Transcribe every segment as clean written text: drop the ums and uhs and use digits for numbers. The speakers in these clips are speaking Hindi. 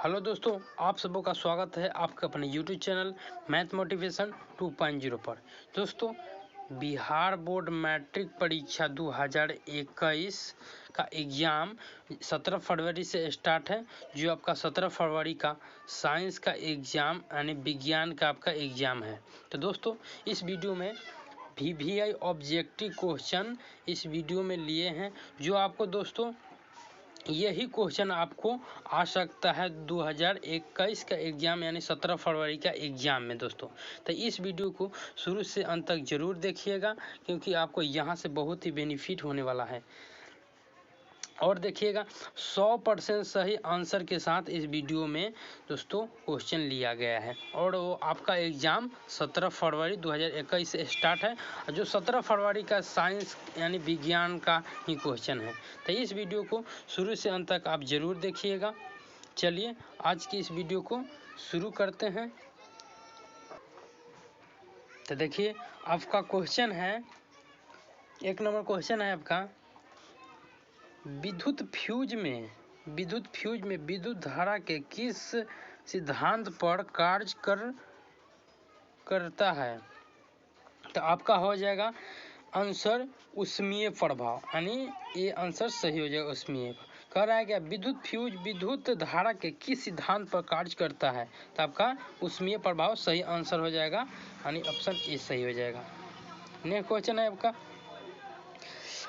हेलो दोस्तों, आप सबों का स्वागत है आपके अपने यूट्यूब चैनल मैथ मोटिवेशन 2.0 पर। दोस्तों, बिहार बोर्ड मैट्रिक परीक्षा 2021 का एग्ज़ाम 17 फरवरी से स्टार्ट है। जो आपका 17 फरवरी का साइंस का एग्ज़ाम यानी विज्ञान का आपका एग्ज़ाम है। तो दोस्तों, इस वीडियो में VVI ऑब्जेक्टिव क्वेश्चन इस वीडियो में लिए हैं, जो आपको दोस्तों यही क्वेश्चन आपको आ सकता है 2021 का एग्ज़ाम यानी 17 फरवरी का एग्ज़ाम में दोस्तों। तो इस वीडियो को शुरू से अंत तक ज़रूर देखिएगा, क्योंकि आपको यहाँ से बहुत ही बेनिफिट होने वाला है। और देखिएगा 100% सही आंसर के साथ इस वीडियो में दोस्तों क्वेश्चन लिया गया है। और वो आपका एग्ज़ाम 17 फरवरी 2021 से स्टार्ट है, जो 17 फरवरी का साइंस यानी विज्ञान का ही क्वेश्चन है। तो इस वीडियो को शुरू से अंत तक आप ज़रूर देखिएगा। चलिए आज की इस वीडियो को शुरू करते हैं। तो देखिए, आपका क्वेश्चन है, 1 नंबर क्वेश्चन है आपका, विद्युत फ्यूज में विद्युत धारा के किस सिद्धांत पर कार्य करता है। तो आपका हो जाएगा आंसर ऊष्मीय प्रभाव, यानी ये आंसर सही हो जाएगा। ऊष्मीय कह रहा है क्या, विद्युत फ्यूज विद्युत धारा के किस सिद्धांत पर कार्य करता है। तो आपका ऊष्मीय प्रभाव सही आंसर हो जाएगा, यानी ऑप्शन ए सही हो जाएगा। नेक्स्ट क्वेश्चन है आपका,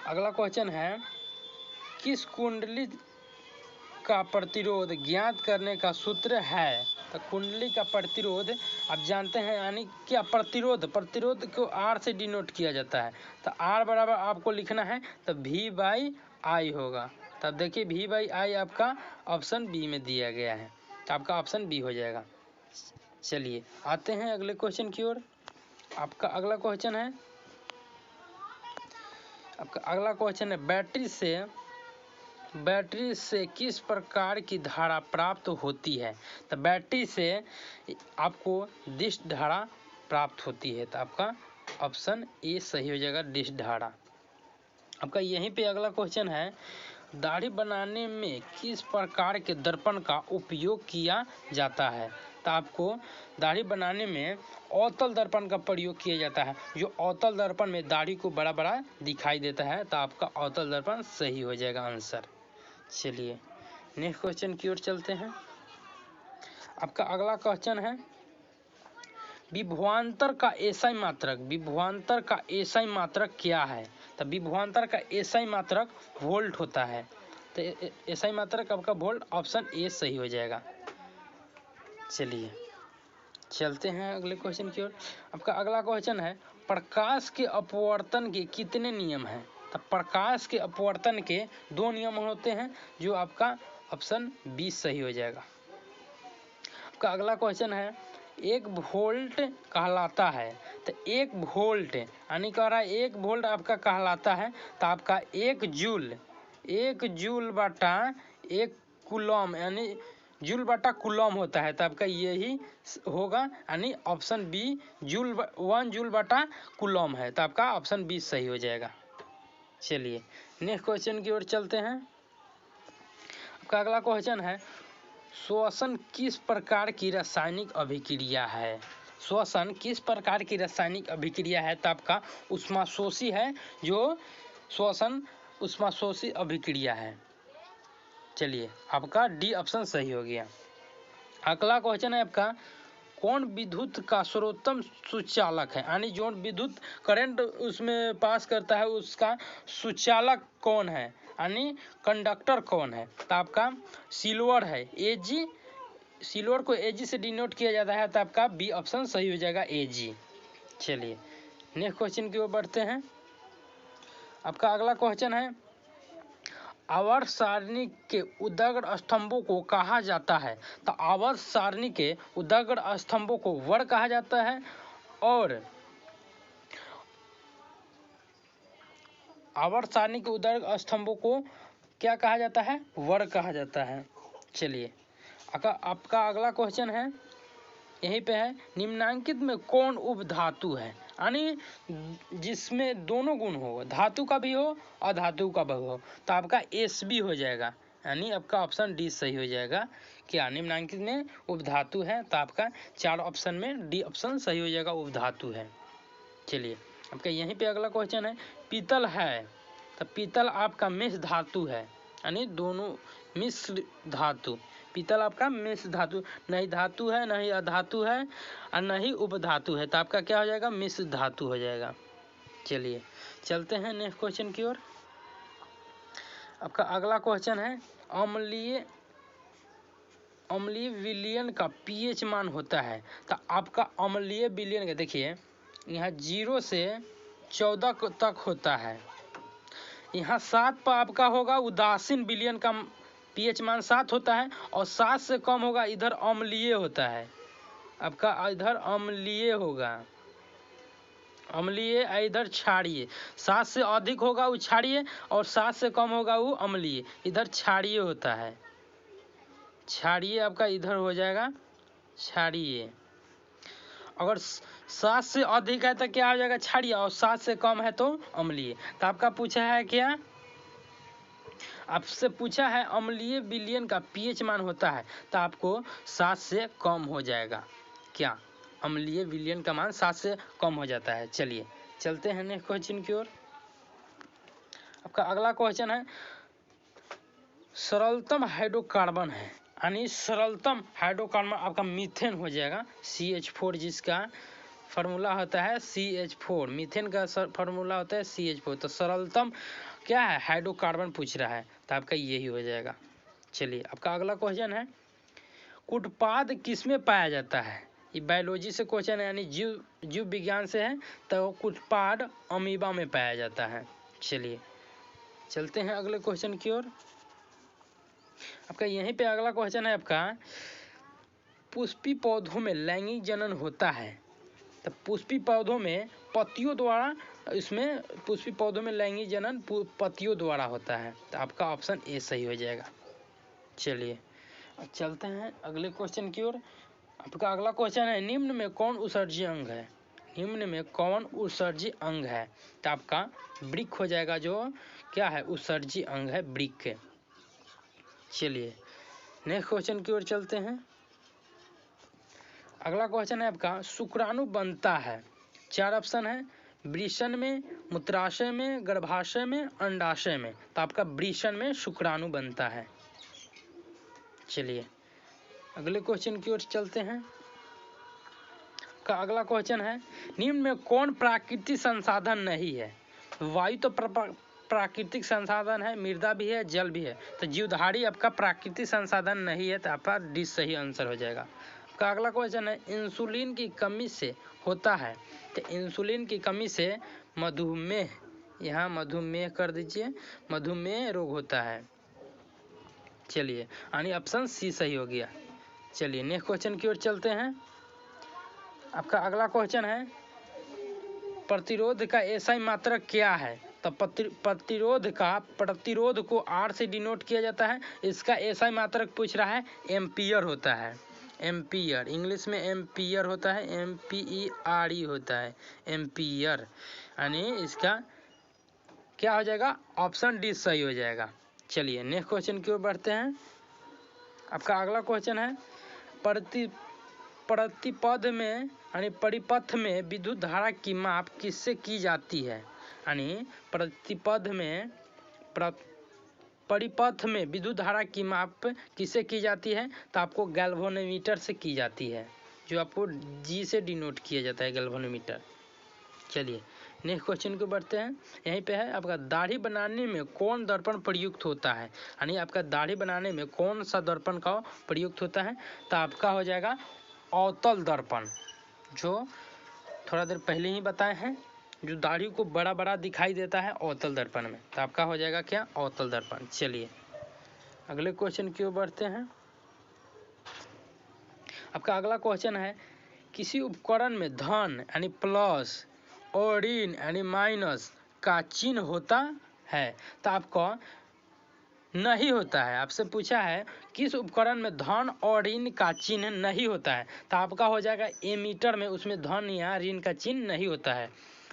अगला क्वेश्चन है, किस कुंडली का प्रतिरोध ज्ञात करने का सूत्र है। तो कुंडली का प्रतिरोध आप जानते हैं, यानी क्या प्रतिरोध को R से डिनोट किया जाता है। तो R बराबर आपको लिखना है तो V/I होगा। तब देखिए V/I आपका ऑप्शन बी में दिया गया है, तो आपका ऑप्शन बी हो जाएगा। चलिए आते हैं अगले क्वेश्चन की ओर। आपका अगला क्वेश्चन है, बैटरी से किस प्रकार की धारा प्राप्त होती है। तो बैटरी से आपको डिस्क धारा प्राप्त होती है। तो आपका ऑप्शन ए सही हो जाएगा, डिस्क धारा। आपका यहीं पे अगला क्वेश्चन है, दाढ़ी बनाने में किस प्रकार के दर्पण का उपयोग किया जाता है। तो आपको दाढ़ी बनाने में अवतल दर्पण का प्रयोग किया जाता है। जो अवतल दर्पण में दाढ़ी को बड़ा बड़ा दिखाई देता है, तो आपका अवतल दर्पण सही हो जाएगा आंसर। चलिए नेक्स्ट क्वेश्चन की ओर चलते हैं। आपका अगला क्वेश्चन है, विभवांतर का एसआई मात्रक क्या है। तो विभवांतर का एसआई मात्रक वोल्ट होता है। तो एसआई मात्रक आपका वोल्ट, ऑप्शन ए सही हो जाएगा। चलिए चलते हैं अगले क्वेश्चन की ओर। आपका अगला क्वेश्चन है, प्रकाश के अपवर्तन के कितने नियम हैं। तो प्रकाश के अपवर्तन के 2 नियम होते हैं, जो आपका ऑप्शन बी सही हो जाएगा। आपका अगला क्वेश्चन है, 1 वोल्ट कहलाता है। तो 1 वोल्ट यानी कह रहा है 1 वोल्ट आपका कहलाता है। तो आपका 1 जूल बटा 1 कूलम यानी जूल बटा कूलम होता है। तो आपका यही होगा, यानी ऑप्शन बी 1 जूल बटा कूलम है। तो आपका ऑप्शन बी सही हो जाएगा। चलिए नेक्स्ट क्वेश्चन की ओर चलते हैं। आपका अगला क्वेश्चन है, श्वसन किस प्रकार की रासायनिक अभिक्रिया है। श्वसन किस प्रकार की रासायनिक अभिक्रिया है। तो आपका ऊष्माशोषी है, जो श्वसन ऊष्माशोषी अभिक्रिया है। चलिए आपका डी ऑप्शन सही हो गया। अगला क्वेश्चन है आपका, कौन विद्युत का सर्वोत्तम सुचालक है, यानी जो विद्युत करंट उसमें पास करता है उसका सुचालक कौन है, यानी कंडक्टर कौन है। तो आपका सिल्वर है, Ag। सिल्वर को Ag से डिनोट किया जाता है। तो आपका बी ऑप्शन सही हो जाएगा, Ag। चलिए नेक्स्ट क्वेश्चन की ओर बढ़ते हैं। आपका अगला क्वेश्चन है, आवर्त सारणी के उदग्र स्तंभों को कहा जाता है। तो आवर्त सारणी के उदग्र स्तंभों को वर्ग कहा जाता है, और आवर्त सारणी के उदग्र स्तंभों को क्या कहा जाता है, वर्ग कहा जाता है। चलिए आपका अगला क्वेश्चन है, यहीं पे है, निम्नांकित में कौन उपधातु है, यानी जिसमें दोनों गुण हो, धातु का भी हो और धातु का भी हो। तो आपका एस बी हो जाएगा, यानी आपका ऑप्शन डी सही हो जाएगा। क्या निम्नलिखित में उपधातु है, तो आपका 4 ऑप्शन में डी ऑप्शन सही हो जाएगा, उपधातु है। चलिए आपका यहीं पे अगला क्वेश्चन है, पीतल है, तो पीतल आपका मिश्र धातु है, यानी दोनों मिश्र धातु। पीतल आपका मिश्र धातु, नहीं धातु है, नहीं अधातु है और नहीं उपधातु है, तो आपका क्या हो जाएगा, मिश्र धातु हो जाएगा। चलिए चलते हैं नेक्स्ट क्वेश्चन की ओर। आपका अगला क्वेश्चन है, अम्लीय विलयन का पीएच मान होता है, तो आपका अम्लीय विलयन का देखिए यहाँ 0 से 14 तक होता है, यहाँ 7 पर आपका होगा उदासीन विलयन का पीएच मान 7 होता है, और 7 से कम होगा इधर अम्लीय होता है, आपका इधर अम्लीय होगा, अम्लीय इधर क्षारीय। 7 से अधिक होगा वो क्षारीय और 7 से कम होगा वो अम्लीय, इधर क्षारीय होता है, क्षारीय आपका इधर हो जाएगा क्षारीय। अगर 7 से अधिक है तो क्या हो जाएगा, क्षारीय, और 7 से कम है तो अम्लीय। तो आपका पूछा है क्या, आपसे पूछा है अम्लीय विलयन का पीएच मान होता है, तो आपको 7 से कम हो जाएगा। क्या अम्लीय विलयन का मान 7 से कम हो जाता है। चलिए चलते हैं नेक्स्ट क्वेश्चन की ओर। आपका अगला क्वेश्चन है, सरलतम हाइड्रोकार्बन है, यानी सरलतम हाइड्रोकार्बन आपका मीथेन हो जाएगा, CH4, जिसका फार्मूला होता है CH4, मीथेन का फार्मूला होता है CH4। तो सरलतम क्या है, हाइड्रोकार्बन पूछ रहा है, तो आपका यही हो जाएगा। चलिए आपका अगला क्वेश्चन है, कुटपाद किसमें पाया जाता है, ये बायोलॉजी से क्वेश्चन है, यानी जीव विज्ञान से है, तो कुटपाद अमीबा में पाया जाता है। चलिए चलते हैं अगले क्वेश्चन की ओर। आपका यहीं पे अगला क्वेश्चन है, आपका पुष्पी पौधों में लैंगिक जनन होता है, तो पुष्पी पौधों में पत्तियों द्वारा, इसमें पुष्पी पौधों में लैंगिक जनन पत्तियों द्वारा होता है, तो आपका ऑप्शन ए सही हो जाएगा। चलिए चलते हैं अगले क्वेश्चन की ओर। आपका अगला क्वेश्चन है, निम्न में कौन उत्सर्जी अंग है, निम्न में कौन उत्सर्जी अंग है, तो आपका वृक्क हो जाएगा, जो क्या है उत्सर्जी अंग है, वृक्क। चलिए नेक्स्ट क्वेश्चन की ओर चलते हैं। अगला क्वेश्चन है आपका, शुक्राणु बनता है, 4 ऑप्शन है, वृषण में, मूत्राशय में, गर्भाशय में, अंडाशय में, तो आपका वृषण में शुक्राणु बनता है। चलिए अगले क्वेश्चन की ओर चलते हैं। का अगला क्वेश्चन है, निम्न में कौन प्राकृतिक संसाधन नहीं है, वायु तो प्राकृतिक संसाधन है, मृदा भी है, जल भी है, तो जीवधारी आपका प्राकृतिक संसाधन नहीं है, तो आपका डी सही आंसर हो जाएगा। आपका अगला क्वेश्चन है, इंसुलिन की कमी से होता है, तो इंसुलिन की कमी से मधुमेह, यहाँ मधुमेह कर दीजिए, मधुमेह रोग होता है। चलिए यानी ऑप्शन सी सही हो गया। चलिए नेक्स्ट क्वेश्चन की ओर चलते हैं। आपका अगला क्वेश्चन है, प्रतिरोध का एसआई मात्रक क्या है, तो प्रतिरोध को आर से डिनोट किया जाता है, इसका एसआई मात्रक पूछ रहा है, एम्पियर होता है, एम्पियर, इंग्लिश में एम्पियर होता है, MPERE होता है, एम्पियर, यानी इसका क्या हो जाएगा, ऑप्शन डी सही हो जाएगा। चलिए नेक्स्ट क्वेश्चन की ओर बढ़ते हैं। आपका अगला क्वेश्चन है, प्रतिपद में यानी परिपथ में विद्युत धारा की माप किससे की जाती है, यानी प्रतिपद में परिपथ में विद्युत धारा की माप किससे की जाती है, तो आपको गैल्वेनोमीटर से की जाती है, जो आपको जी से डिनोट किया जाता है, गैल्वेनोमीटर। चलिए नेक्स्ट क्वेश्चन को बढ़ते हैं। यहीं पे है आपका, दाढ़ी बनाने में कौन दर्पण प्रयुक्त होता है, यानी आपका दाढ़ी बनाने में कौन सा दर्पण का प्रयुक्त होता है, तो आपका हो जाएगा अवतल दर्पण, जो थोड़ा देर पहले ही बताए हैं, जो दाढ़ी को बड़ा बड़ा दिखाई देता है अवतल दर्पण में, तो आपका हो जाएगा क्या, अवतल दर्पण। चलिए अगले क्वेश्चन की ओर बढ़ते हैं। आपका अगला क्वेश्चन है, किसी उपकरण में धन यानी प्लस और ऋण यानी माइनस का चिन्ह होता है, तो आपका नहीं होता है। आपसे पूछा है किस उपकरण में धन और ऋण का चिन्ह नहीं होता है, तो आपका हो जाएगा एमीटर में, उसमें धन या ऋण का चिन्ह नहीं होता है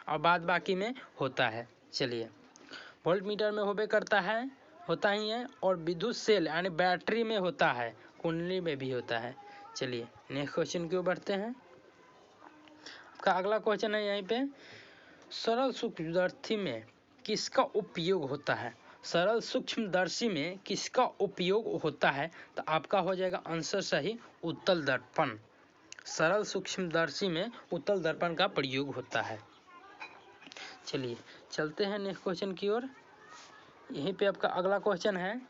और बाद बाकी में होता है। चलिए वोल्टमीटर में होबे करता है, होता ही है, और विद्युत सेल यानी बैटरी में होता है, कुंडली में भी होता है। चलिए नेक्स्ट क्वेश्चन की ओर बढ़ते हैं। आपका अगला क्वेश्चन है यहीं पे, सरल सूक्ष्मदर्शी में किसका उपयोग होता है? सरल सूक्ष्मदर्शी में किसका उपयोग होता है? तो आपका हो जाएगा आंसर सही, उत्तल दर्पण। सरल सूक्ष्मदर्शी में उत्तल दर्पण का प्रयोग होता है। चलिए चलते हैं नेक्स्ट क्वेश्चन की ओर। यहीं पे आपका अगला क्वेश्चन है,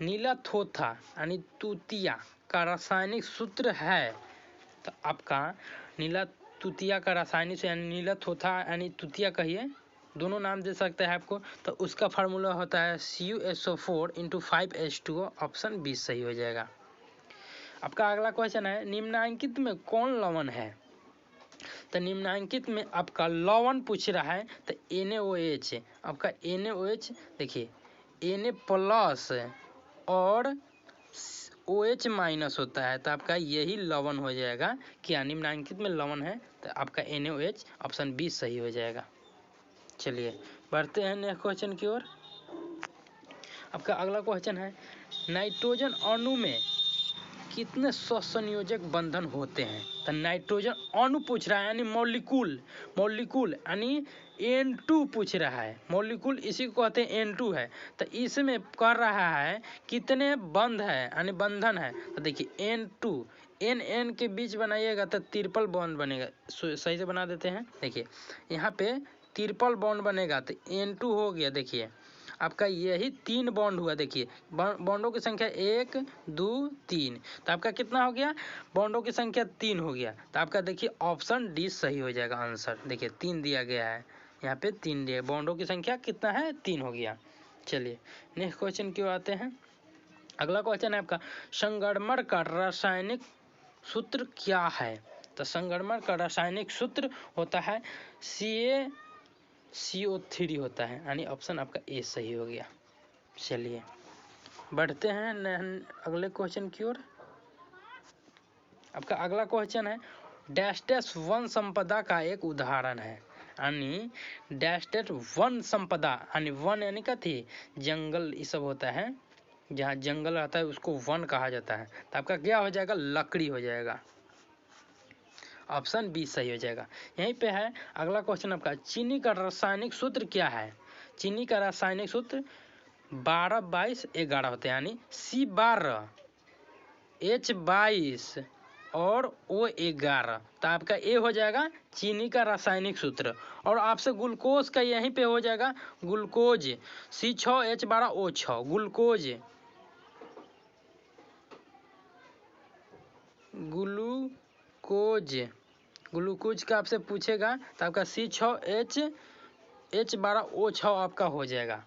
नीला थोथा यानी तूतिया का रासायनिक सूत्र है। तो आपका नीला तूतिया का रासायनिक यानी नीला थोथा यानी तूतिया कहिए, दोनों नाम दे सकते हैं आपको। तो उसका फार्मूला होता है CuSO4 × 5H2O। ऑप्शन बी सही हो जाएगा। आपका अगला क्वेश्चन है, निम्नांकित में कौन लवण है? तो निम्नांकित में आपका लवण पूछ रहा है, तो NaOH। आपका NaOH देखिए, Na+ और OH- होता है, तो आपका यही लवण हो जाएगा। क्या निम्नांकित में लवण है? तो आपका NaOH ऑप्शन बी सही हो जाएगा। चलिए बढ़ते हैं नेक्स्ट क्वेश्चन की ओर। आपका अगला क्वेश्चन है, नाइट्रोजन अणु में कितने सहसंयोजक बंधन होते हैं? तो नाइट्रोजन अणु पूछ रहा है यानी मॉलिक्यूल यानी N2 पूछ रहा है। मॉलिक्यूल इसी को कहते हैं, N2 है। तो इसमें कर रहा है कितने बंध है यानी बंधन है। तो देखिए N2 N के बीच बनाइएगा तो ट्रिपल बॉन्ड बनेगा। सही से बना देते हैं। देखिए यहाँ पे ट्रिपल बॉन्ड बनेगा, तो N2 हो गया। देखिए आपका यही 3 बॉन्ड हुआ। देखिए बॉन्डों की संख्या 1 2 3, तो आपका कितना हो गया? बॉन्डों की संख्या 3 हो गया। तो आपका देखिए ऑप्शन डी सही हो जाएगा आंसर। देखिए 3 दिया गया है, यहाँ पे 3 दिया, बॉन्डों की संख्या कितना है? 3 हो गया। चलिए नेक्स्ट क्वेश्चन की ओर आते हैं। अगला क्वेश्चन है आपका, संगमरमर का रासायनिक सूत्र क्या है? तो संगमरमर का रासायनिक सूत्र होता है CaCO3 होता है, यानी ऑप्शन आपका ए सही हो गया। चलिए बढ़ते हैं अगले क्वेश्चन की ओर। आपका अगला क्वेश्चन है, डैश वन संपदा का एक उदाहरण है। यानी डैश वन संपदा यानी वन यानी कथी, जंगल ये सब होता है, जहाँ जंगल रहता है उसको वन कहा जाता है। तो आपका क्या हो जाएगा? लकड़ी हो जाएगा। ऑप्शन बी सही हो जाएगा। यहीं पे है अगला क्वेश्चन आपका, चीनी का रासायनिक सूत्र क्या है? चीनी का रासायनिक सूत्र 12 22 11 होते हैं, यानी C12 H22 और O11। तो आपका ए हो जाएगा चीनी का रासायनिक सूत्र। और आपसे ग्लूकोज का यहीं पे हो जाएगा, glucose C6 H12 O6। Glucose का आपसे पूछेगा, तो आपका C6 H12 O6 आपका हो जाएगा।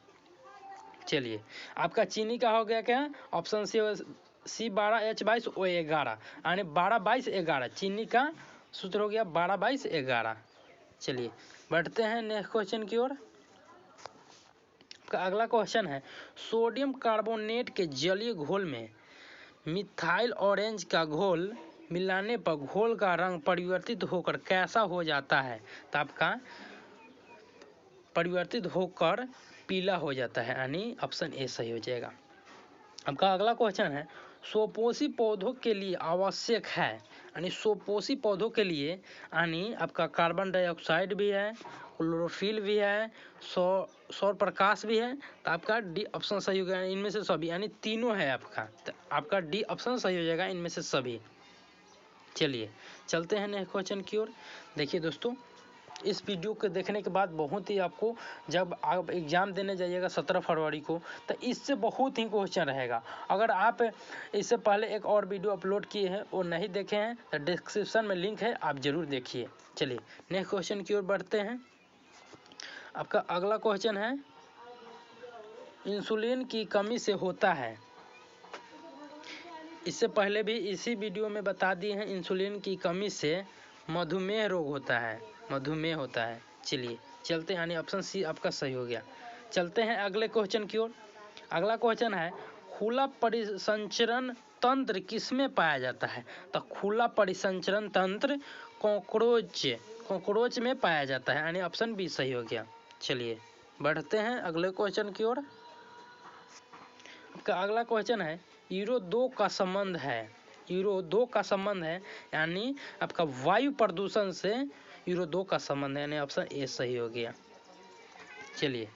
चलिए आपका चीनी का हो गया क्या? ऑप्शन C12 H22 O11, यानी 12 22 11। चीनी का सूत्र हो गया 12 22 11। चलिए बढ़ते हैं नेक्स्ट क्वेश्चन की ओर। अगला क्वेश्चन है, सोडियम कार्बोनेट के जलीय घोल में मिथाइल ऑरेंज का घोल मिलाने पर घोल का रंग परिवर्तित होकर कैसा हो जाता है? तो आपका परिवर्तित होकर पीला हो जाता है, यानी ऑप्शन ए सही हो जाएगा। आपका अगला क्वेश्चन है, सोपोषी पौधों के लिए आवश्यक है, यानी सोपोषी पौधों के लिए यानी आपका कार्बन डाइऑक्साइड भी है, क्लोरोफिल भी है, सौर प्रकाश भी है। तो आपका डी ऑप्शन सही हो गया, इनमें से सभी, यानी तीनों है आपका। तो आपका डी ऑप्शन सही हो जाएगा, इनमें से सभी। चलिए चलते हैं नेक्स्ट क्वेश्चन की ओर। देखिए दोस्तों, इस वीडियो को देखने के बाद बहुत ही आपको, जब आप एग्ज़ाम देने जाइएगा 17 फरवरी को, तो इससे बहुत ही क्वेश्चन रहेगा। अगर आप इससे पहले एक और वीडियो अपलोड किए हैं वो नहीं देखे हैं, तो डिस्क्रिप्शन में लिंक है, आप ज़रूर देखिए। चलिए नेक्स्ट क्वेश्चन की ओर बढ़ते हैं। आपका अगला क्वेश्चन है, इंसुलिन की कमी से होता है। इससे पहले भी इसी वीडियो में बता दिए हैं, इंसुलिन की कमी से मधुमेह रोग होता है, मधुमेह होता है। चलिए चलते हैं, यानी ऑप्शन सी आपका सही हो गया। चलते हैं अगले क्वेश्चन की ओर। अगला क्वेश्चन है, खुला परिसंचरण तंत्र किसमें पाया जाता है? तो खुला परिसंचरण तंत्र कॉकरोच में पाया जाता है, यानी ऑप्शन बी सही हो गया। चलिए बढ़ते हैं अगले क्वेश्चन की ओर। आपका अगला क्वेश्चन है यूरो 2 का संबंध है, यूरो 2 का संबंध है यानी आपका वायु प्रदूषण से यूरो 2 का संबंध है, यानी ऑप्शन ए सही हो गया। चलिए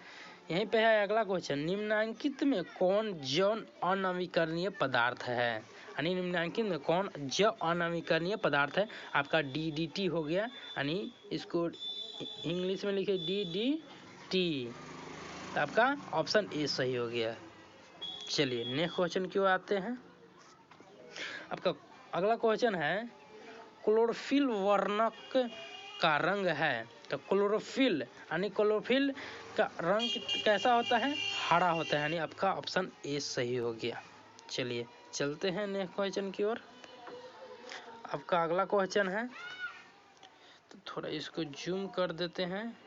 यहीं पे है अगला क्वेश्चन, निम्नलिखित में कौन जैव अनवीकरणीय पदार्थ है, यानी निम्नलिखित में कौन जैव अनवीकरणीय पदार्थ है। आपका DDT हो गया, यानी इसको इंग्लिश में लिखे DDT, तो आपका ऑप्शन ए सही हो गया। चलिए नेक्स्ट क्वेश्चन की ओर आते हैं। आपका अगला क्वेश्चन है क्लोरोफिल वर्णक का रंग है, तो क्लोरोफिल यानी क्लोरोफिल का रंग कैसा होता है, हरा होता है, यानी आपका ऑप्शन ए सही हो गया। चलिए चलते हैं नेक्स्ट क्वेश्चन की ओर। आपका अगला क्वेश्चन है, तो थोड़ा इसको जूम कर देते हैं।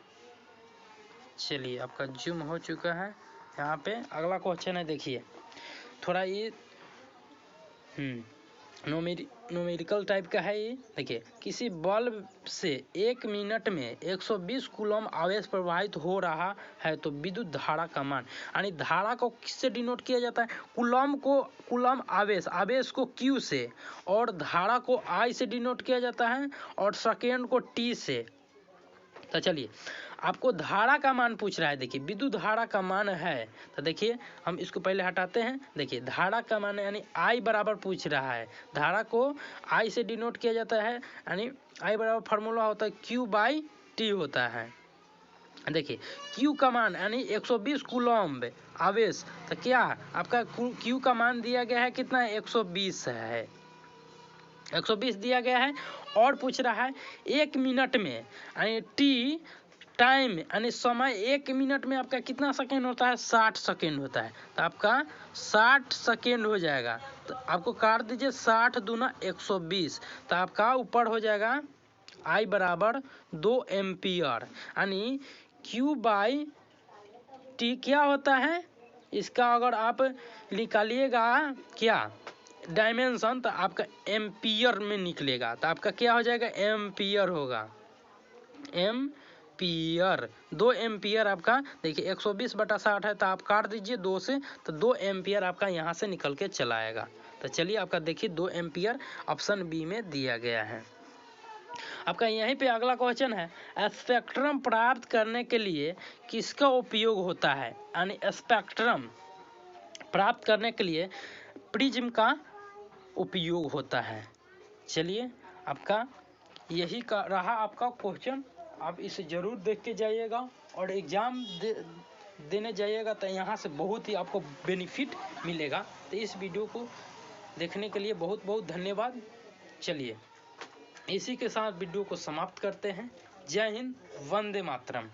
चलिए आपका जूम हो चुका है। यहाँ पे अगला क्वेश्चन है, देखिए थोड़ा ये न्यूमेरिकल टाइप का है। ये देखिए किसी बल्ब से 1 मिनट में 120 कूलम आवेश प्रवाहित हो रहा है तो विद्युत धारा का मान, यानी धारा को किससे डिनोट किया जाता है, कूलम आवेश को Q से, और धारा को I से डिनोट किया जाता है, और सेकेंड को T से। तो चलिए आपको धारा का मान पूछ रहा है, देखिए विद्युत धारा का मान है, तो देखिए हम इसको पहले हटाते हैं। देखिए धारा का मान यानी I बराबर पूछ रहा है, धारा को I से डिनोट किया जाता है, यानी I बराबर फार्मूला होता है Q/T होता है। देखिए Q का मान यानी 120 कूलम्ब आवेश, तो क्या आपका Q का मान दिया गया है कितना है, 120 है, 120 दिया गया है। और पूछ रहा है 1 मिनट में, यानी T टाइम यानी समय 1 मिनट में आपका कितना सेकेंड होता है, 60 सेकेंड होता है, तो आपका 60 सेकेंड हो जाएगा। तो आपको काट दीजिए 60 दूना 120, तो आपका ऊपर हो जाएगा I बराबर 2 एम्पियर, यानी Q/T क्या होता है, इसका अगर आप निकालिएगा क्या डायमेंशन, तो आपका एम्पियर में निकलेगा, तो आपका क्या हो जाएगा, एम्पियर होगा, एम्पियर 2 एम्पियर आपका। देखिए 120/60 है, तो आप काट दीजिए 2 से, तो 2 एम्पियर आपका यहाँ से निकल के चला आएगा। तो चलिए आपका देखिए 2 एम्पियर ऑप्शन बी में दिया गया है। आपका यहीं पे अगला क्वेश्चन है, स्पेक्ट्रम प्राप्त करने के लिए किसका उपयोग होता है, यानी स्पेक्ट्रम प्राप्त करने के लिए प्रिज्म का उपयोग होता है। चलिए आपका यही का रहा आपका क्वेश्चन, आप इसे ज़रूर देख के जाइएगा और एग्ज़ाम देने जाइएगा, तो यहाँ से बहुत ही आपको बेनिफिट मिलेगा। तो इस वीडियो को देखने के लिए बहुत बहुत धन्यवाद। चलिए इसी के साथ वीडियो को समाप्त करते हैं। जय हिंद, वंदे मातरम।